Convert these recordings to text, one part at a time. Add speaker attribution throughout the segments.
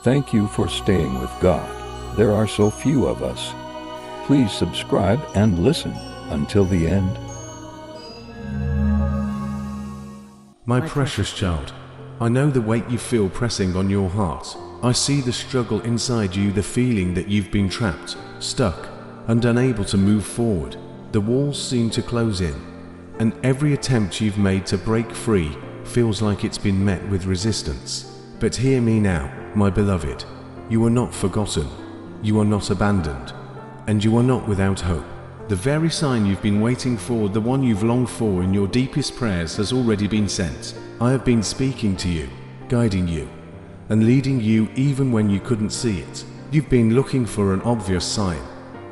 Speaker 1: Thank you for staying with God. There are so few of us. Please subscribe and listen until the end.
Speaker 2: My precious child, I know the weight you feel pressing on your heart. I see the struggle inside you, the feeling that you've been trapped, stuck, and unable to move forward. The walls seem to close in, and every attempt you've made to break free feels like it's been met with resistance. But hear me now, my beloved. You are not forgotten, you are not abandoned, and you are not without hope. The very sign you've been waiting for, the one you've longed for in your deepest prayers, has already been sent. I have been speaking to you, guiding you, and leading you even when you couldn't see it. You've been looking for an obvious sign,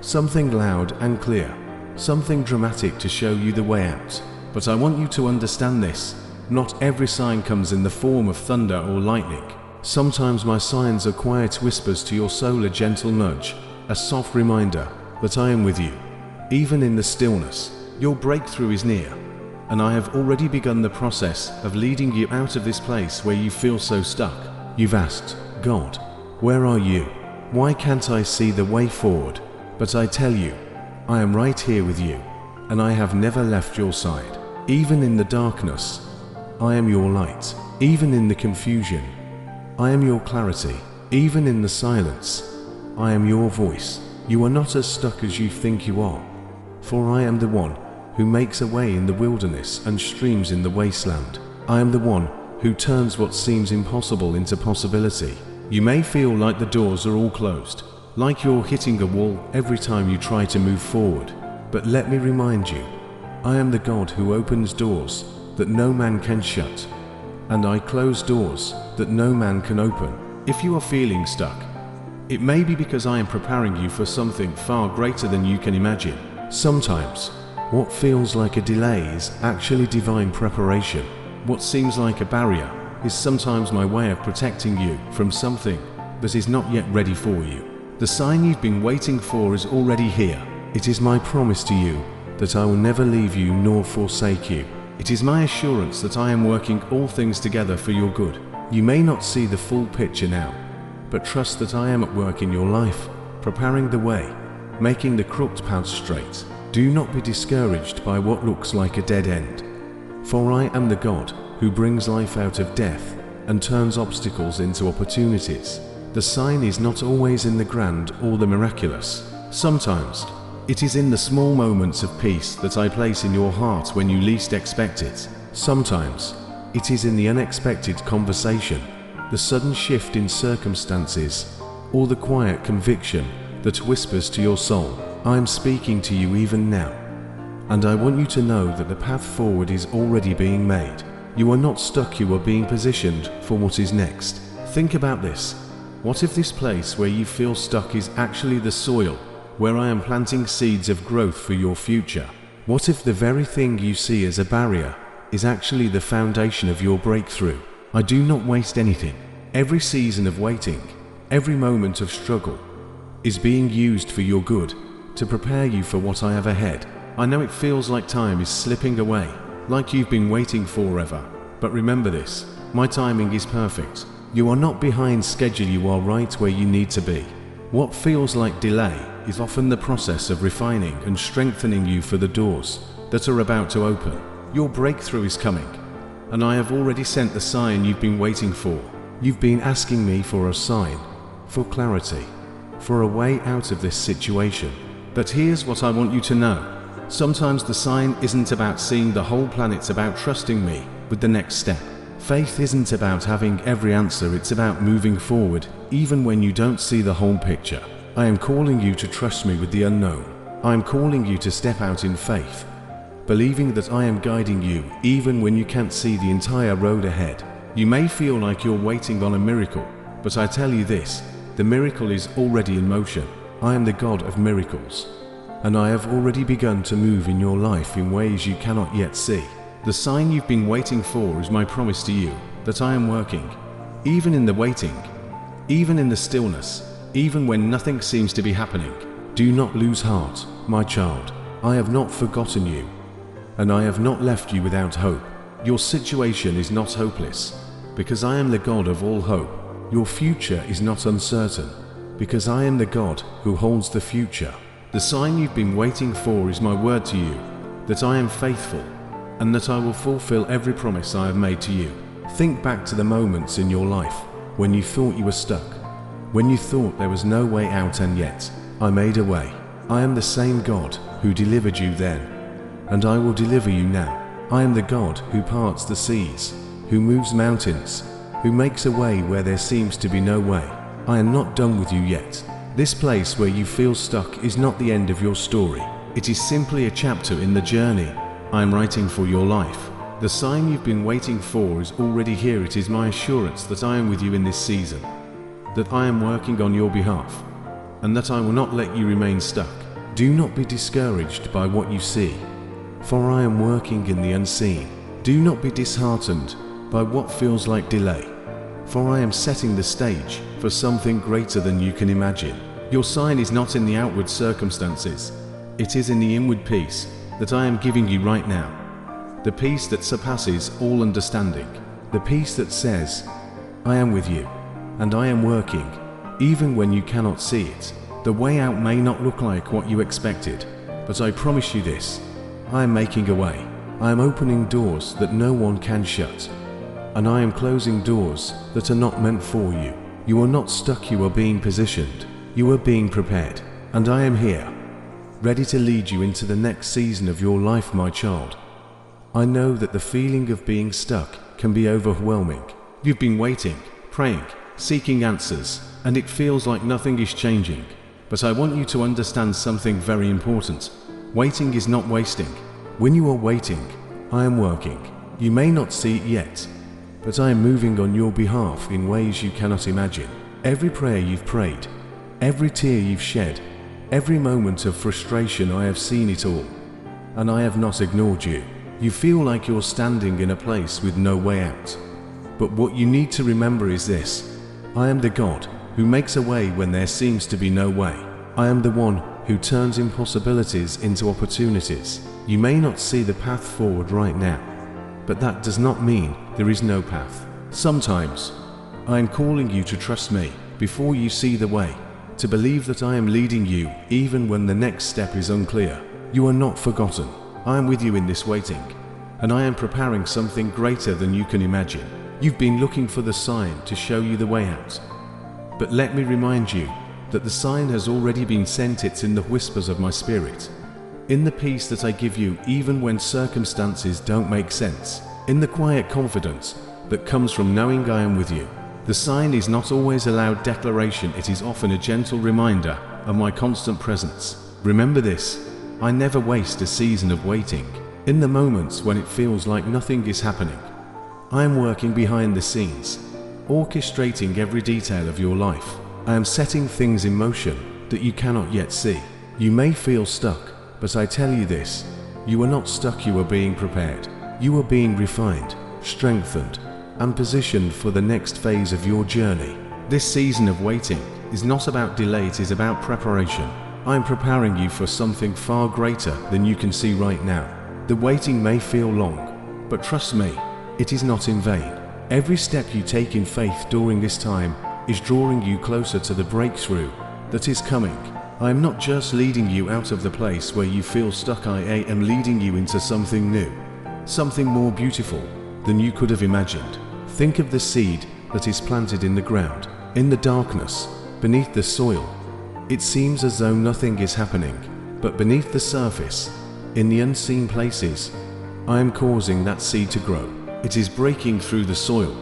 Speaker 2: something loud and clear, something dramatic to show you the way out. But I want you to understand this. Not every sign comes in the form of thunder or lightning. Sometimes my signs are quiet whispers to your soul, a gentle nudge, a soft reminder that I am with you. Even in the stillness, your breakthrough is near, and I have already begun the process of leading you out of this place where you feel so stuck. You've asked, God, where are you? Why can't I see the way forward? But I tell you, I am right here with you, and I have never left your side. Even in the darkness, I am your light. Even in the confusion, I am your clarity. Even in the silence, I am your voice. You are not as stuck as you think you are, for I am the one who makes a way in the wilderness and streams in the wasteland. I am the one who turns what seems impossible into possibility. You may feel like the doors are all closed, like you're hitting a wall every time you try to move forward. But let me remind you, I am the God who opens doors that no man can shut, and I close doors that no man can open. If you are feeling stuck, it may be because I am preparing you for something far greater than you can imagine. Sometimes, what feels like a delay is actually divine preparation. What seems like a barrier is sometimes my way of protecting you from something that is not yet ready for you. The sign you've been waiting for is already here. It is my promise to you that I will never leave you nor forsake you. It is my assurance that I am working all things together for your good. You may not see the full picture now, but trust that I am at work in your life, preparing the way, making the crooked paths straight. Do not be discouraged by what looks like a dead end, for I am the God who brings life out of death and turns obstacles into opportunities. The sign is not always in the grand or the miraculous. Sometimes, it is in the small moments of peace that I place in your heart when you least expect it. Sometimes, it is in the unexpected conversation, the sudden shift in circumstances, or the quiet conviction that whispers to your soul, I am speaking to you even now. And I want you to know that the path forward is already being made. You are not stuck, you are being positioned for what is next. Think about this. What if this place where you feel stuck is actually the soil where I am planting seeds of growth for your future? What if the very thing you see as a barrier is actually the foundation of your breakthrough? I do not waste anything. Every season of waiting, every moment of struggle is being used for your good, to prepare you for what I have ahead. I know it feels like time is slipping away, like you've been waiting forever. But remember this, my timing is perfect. You are not behind schedule, you are right where you need to be. What feels like delay is often the process of refining and strengthening you for the doors that are about to open. Your breakthrough is coming, and I have already sent the sign you've been waiting for. You've been asking me for a sign, for clarity, for a way out of this situation. But here's what I want you to know. Sometimes the sign isn't about seeing the whole plan, it's about trusting me with the next step. Faith isn't about having every answer, it's about moving forward, even when you don't see the whole picture. I am calling you to trust me with the unknown. I am calling you to step out in faith, believing that I am guiding you even when you can't see the entire road ahead. You may feel like you're waiting on a miracle, but I tell you this, the miracle is already in motion. I am the God of miracles, and I have already begun to move in your life in ways you cannot yet see. The sign you've been waiting for is my promise to you that I am working, even in the waiting, even in the stillness, even when nothing seems to be happening. Do not lose heart, my child. I have not forgotten you, and I have not left you without hope. Your situation is not hopeless, because I am the God of all hope. Your future is not uncertain, because I am the God who holds the future. The sign you've been waiting for is my word to you, that I am faithful, and that I will fulfill every promise I have made to you. Think back to the moments in your life when you thought you were stuck, when you thought there was no way out, and yet I made a way. I am the same God who delivered you then, and I will deliver you now. I am the God who parts the seas, who moves mountains, who makes a way where there seems to be no way. I am not done with you yet. This place where you feel stuck is not the end of your story. It is simply a chapter in the journey I am writing for your life. The sign you've been waiting for is already here. It is my assurance that I am with you in this season, that I am working on your behalf, and that I will not let you remain stuck. Do not be discouraged by what you see, for I am working in the unseen. Do not be disheartened by what feels like delay, for I am setting the stage for something greater than you can imagine. Your sign is not in the outward circumstances, it is in the inward peace that I am giving you right now. The peace that surpasses all understanding. The peace that says, I am with you, and I am working, even when you cannot see it. The way out may not look like what you expected, but I promise you this, I am making a way. I am opening doors that no one can shut, and I am closing doors that are not meant for you. You are not stuck, you are being positioned. You are being prepared, and I am here, ready to lead you into the next season of your life, my child. I know that the feeling of being stuck can be overwhelming. You've been waiting, praying, seeking answers, and it feels like nothing is changing. But I want you to understand something very important. Waiting is not wasting. When you are waiting, I am working. You may not see it yet, but I am moving on your behalf in ways you cannot imagine. Every prayer you've prayed, every tear you've shed, every moment of frustration, I have seen it all, and I have not ignored you. You feel like you're standing in a place with no way out. But what you need to remember is this: I am the God who makes a way when there seems to be no way. I am the one who turns impossibilities into opportunities. You may not see the path forward right now, but that does not mean there is no path. Sometimes I am calling you to trust me before you see the way, to believe that I am leading you even when the next step is unclear. You are not forgotten. I am with you in this waiting, and I am preparing something greater than you can imagine. You've been looking for the sign to show you the way out, but let me remind you that the sign has already been sent. It's in the whispers of my spirit, in the peace that I give you even when circumstances don't make sense, in the quiet confidence that comes from knowing I am with you. The sign is not always a loud declaration, it is often a gentle reminder of my constant presence. Remember this: I never waste a season of waiting. In the moments when it feels like nothing is happening, I am working behind the scenes, orchestrating every detail of your life. I am setting things in motion that you cannot yet see. You may feel stuck, but I tell you this: you are not stuck, you are being prepared. You are being refined, strengthened, and positioned for the next phase of your journey. This season of waiting is not about delay, it is about preparation. I am preparing you for something far greater than you can see right now. The waiting may feel long, but trust me, it is not in vain. Every step you take in faith during this time is drawing you closer to the breakthrough that is coming. I am not just leading you out of the place where you feel stuck, I am leading you into something new, something more beautiful than you could have imagined. Think of the seed that is planted in the ground, in the darkness, beneath the soil. It seems as though nothing is happening, but beneath the surface, in the unseen places, I am causing that seed to grow. It is breaking through the soil,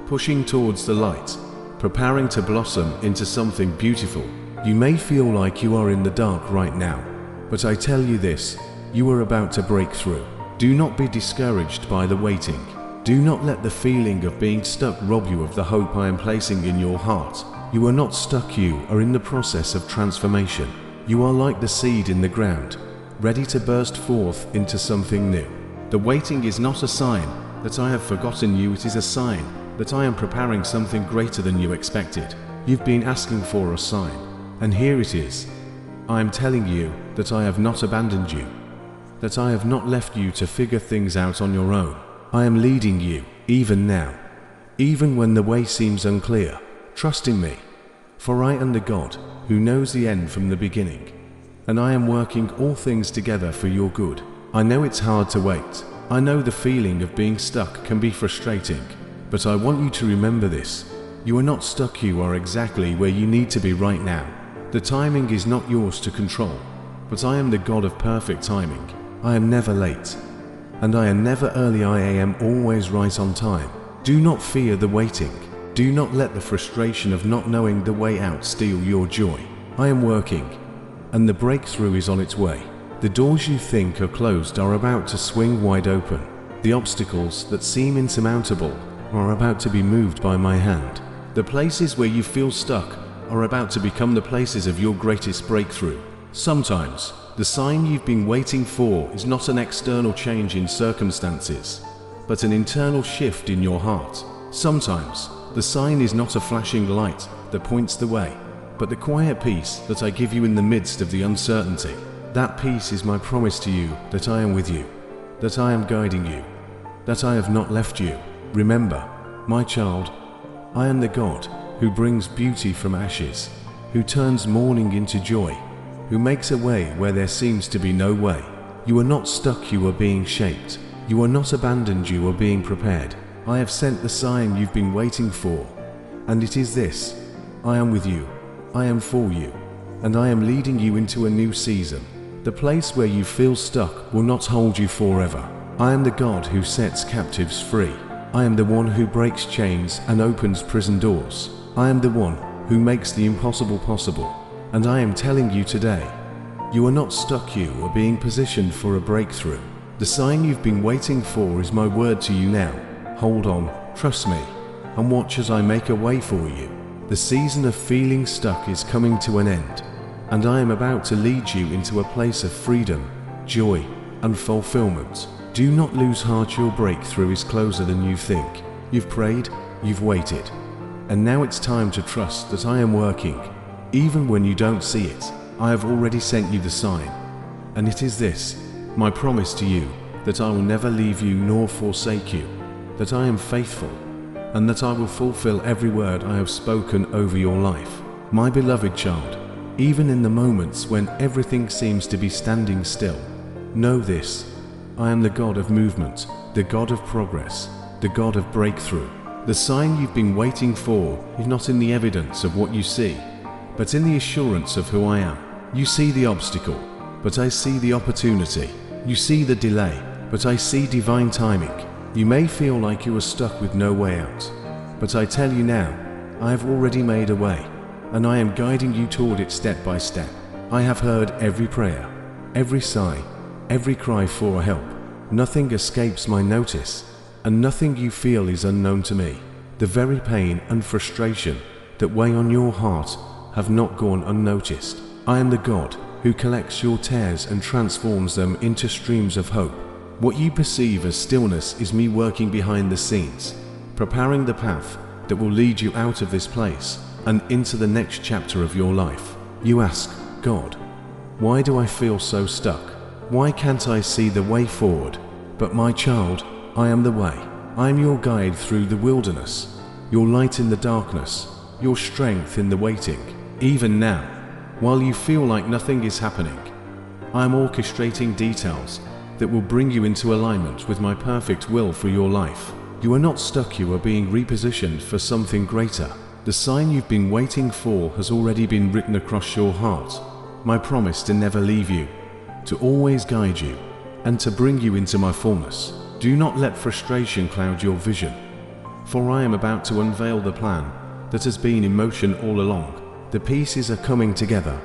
Speaker 2: pushing towards the light, preparing to blossom into something beautiful. You may feel like you are in the dark right now, but I tell you this: you are about to break through. Do not be discouraged by the waiting. Do not let the feeling of being stuck rob you of the hope I am placing in your heart. You are not stuck, you are in the process of transformation. You are like the seed in the ground, ready to burst forth into something new. The waiting is not a sign that I have forgotten you, it is a sign that I am preparing something greater than you expected. You've been asking for a sign, and here it is. I am telling you that I have not abandoned you, that I have not left you to figure things out on your own. I am leading you, even now, even when the way seems unclear. trusting me. For I am the God who knows the end from the beginning, and I am working all things together for your good. I know it's hard to wait. I know the feeling of being stuck can be frustrating, but I want you to remember this. You are not stuck, you are exactly where you need to be right now. The timing is not yours to control, but I am the God of perfect timing. I am never late, and I am never early. I am always right on time. Do not fear the waiting. Do not let the frustration of not knowing the way out steal your joy. I am working, and the breakthrough is on its way. The doors you think are closed are about to swing wide open. The obstacles that seem insurmountable are about to be moved by my hand. The places where you feel stuck are about to become the places of your greatest breakthrough. Sometimes, the sign you've been waiting for is not an external change in circumstances, but an internal shift in your heart. Sometimes, the sign is not a flashing light that points the way, but the quiet peace that I give you in the midst of the uncertainty. That peace is my promise to you that I am with you, that I am guiding you, that I have not left you. Remember, my child, I am the God who brings beauty from ashes, who turns mourning into joy, who makes a way where there seems to be no way. You are not stuck, you are being shaped. You are not abandoned, you are being prepared. I have sent the sign you've been waiting for, and it is this: I am with you, I am for you, and I am leading you into a new season. The place where you feel stuck will not hold you forever. I am the God who sets captives free. I am the one who breaks chains and opens prison doors. I am the one who makes the impossible possible. And I am telling you today, you are not stuck, you are being positioned for a breakthrough. The sign you've been waiting for is my word to you now. Hold on, trust me, and watch as I make a way for you. The season of feeling stuck is coming to an end, and I am about to lead you into a place of freedom, joy, and fulfillment. Do not lose heart, your breakthrough is closer than you think. You've prayed, you've waited, and now it's time to trust that I am working. Even when you don't see it, I have already sent you the sign, and it is this: my promise to you, that I will never leave you nor forsake you, that I am faithful, and that I will fulfill every word I have spoken over your life. My beloved child, even in the moments when everything seems to be standing still, know this: I am the God of movement, the God of progress, the God of breakthrough. The sign you've been waiting for is not in the evidence of what you see, but in the assurance of who I am. You see the obstacle, but I see the opportunity. You see the delay, but I see divine timing. You may feel like you are stuck with no way out, but I tell you now, I have already made a way, and I am guiding you toward it step by step. I have heard every prayer, every sigh, every cry for help. Nothing escapes my notice, and nothing you feel is unknown to me. The very pain and frustration that weigh on your heart have not gone unnoticed. I am the God who collects your tears and transforms them into streams of hope. What you perceive as stillness is me working behind the scenes, preparing the path that will lead you out of this place and into the next chapter of your life. You ask, God, why do I feel so stuck? Why can't I see the way forward? But my child, I am the way. I am your guide through the wilderness, your light in the darkness, your strength in the waiting. Even now, while you feel like nothing is happening, I am orchestrating details that will bring you into alignment with my perfect will for your life. You are not stuck, you are being repositioned for something greater. The sign you've been waiting for has already been written across your heart. My promise to never leave you, to always guide you, and to bring you into my fullness. Do not let frustration cloud your vision, for I am about to unveil the plan that has been in motion all along. The pieces are coming together,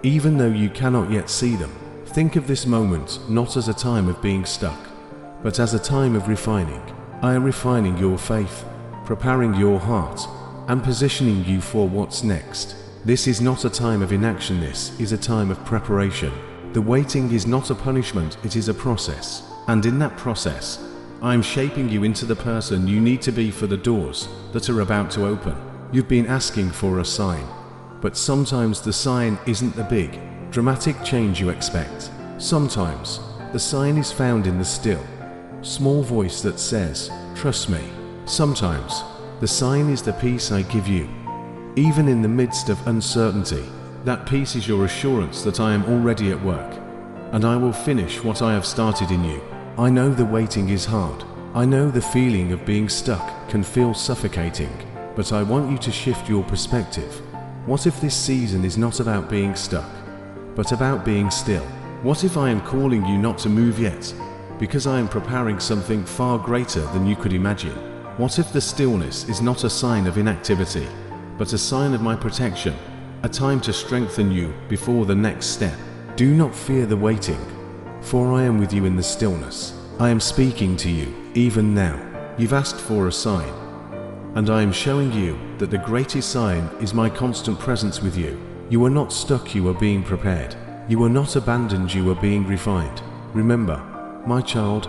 Speaker 2: even though you cannot yet see them. Think of this moment not as a time of being stuck, but as a time of refining. I am refining your faith, preparing your heart, and positioning you for what's next. This is not a time of inaction, this is a time of preparation. The waiting is not a punishment, it is a process. And in that process, I am shaping you into the person you need to be for the doors that are about to open. You've been asking for a sign, but sometimes the sign isn't the big, dramatic change you expect. Sometimes the sign is found in the still, small voice that says, trust me. Sometimes the sign is the peace I give you, Even in the midst of uncertainty, that peace is your assurance that I am already at work, and I will finish what I have started in you. I know the waiting is hard. I know the feeling of being stuck can feel suffocating, but I want you to shift your perspective. What if this season is not about being stuck, but about being still? What if I am calling you not to move yet, because I am preparing something far greater than you could imagine? What if the stillness is not a sign of inactivity, but a sign of my protection, a time to strengthen you before the next step? Do not fear the waiting, for I am with you in the stillness. I am speaking to you, even now. You've asked for a sign, and I am showing you that the greatest sign is my constant presence with you. You are not stuck, you are being prepared. You are not abandoned, you are being refined. Remember, my child,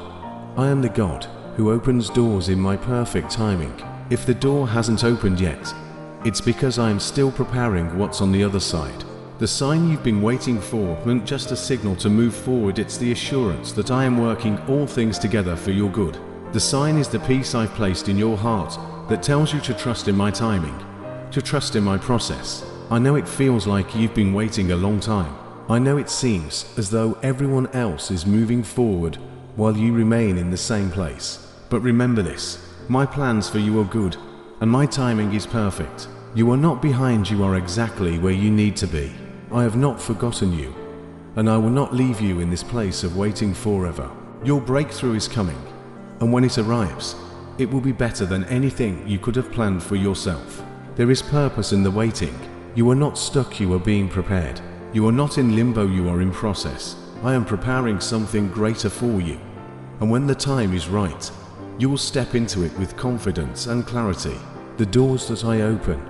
Speaker 2: I am the God who opens doors in my perfect timing. If the door hasn't opened yet, it's because I am still preparing what's on the other side. The sign you've been waiting for isn't just a signal to move forward, it's the assurance that I am working all things together for your good. The sign is the peace I've placed in your heart that tells you to trust in my timing, to trust in my process. I know it feels like you've been waiting a long time. I know it seems as though everyone else is moving forward while you remain in the same place. But remember this, my plans for you are good, and my timing is perfect. You are not behind, you are exactly where you need to be. I have not forgotten you, and I will not leave you in this place of waiting forever. Your breakthrough is coming, and when it arrives, it will be better than anything you could have planned for yourself. There is purpose in the waiting. You are not stuck, you are being prepared. You are not in limbo, you are in process. I am preparing something greater for you, and when the time is right, you will step into it with confidence and clarity. The doors that I open,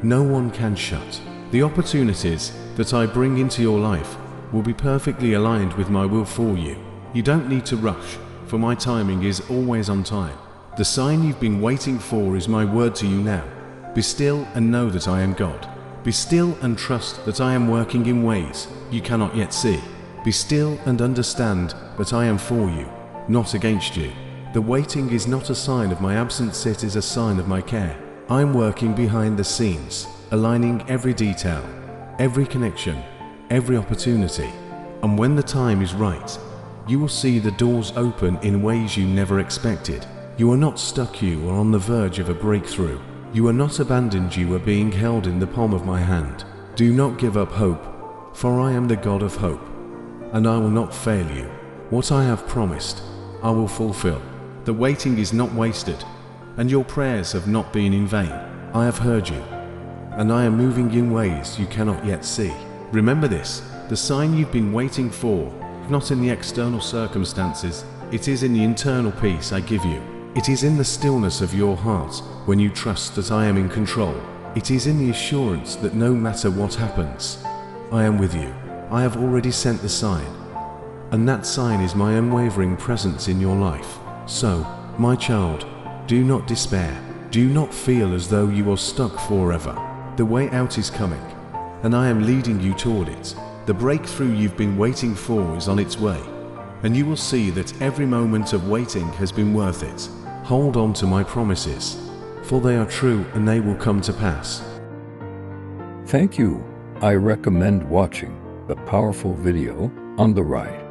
Speaker 2: no one can shut. The opportunities that I bring into your life will be perfectly aligned with my will for you. You don't need to rush, for my timing is always on time. The sign you've been waiting for is my word to you now. Be still and know that I am God. Be still and trust that I am working in ways you cannot yet see. Be still and understand that I am for you, not against you. The waiting is not a sign of my absence, it is a sign of my care. I am working behind the scenes, aligning every detail, every connection, every opportunity. And when the time is right, you will see the doors open in ways you never expected. You are not stuck, you are on the verge of a breakthrough. You are not abandoned, you are being held in the palm of my hand. Do not give up hope, for I am the God of hope, and I will not fail you. What I have promised, I will fulfill. The waiting is not wasted, and your prayers have not been in vain. I have heard you, and I am moving in ways you cannot yet see. Remember this, the sign you've been waiting for, not in the external circumstances, it is in the internal peace I give you. It is in the stillness of your heart when you trust that I am in control. It is in the assurance that no matter what happens, I am with you. I have already sent the sign, and that sign is my unwavering presence in your life. So, my child, do not despair. Do not feel as though you are stuck forever. The way out is coming, and I am leading you toward it. The breakthrough you've been waiting for is on its way, and you will see that every moment of waiting has been worth it. Hold on to my promises, for they are true and they will come to pass.
Speaker 1: Thank you. I recommend watching the powerful video on the right.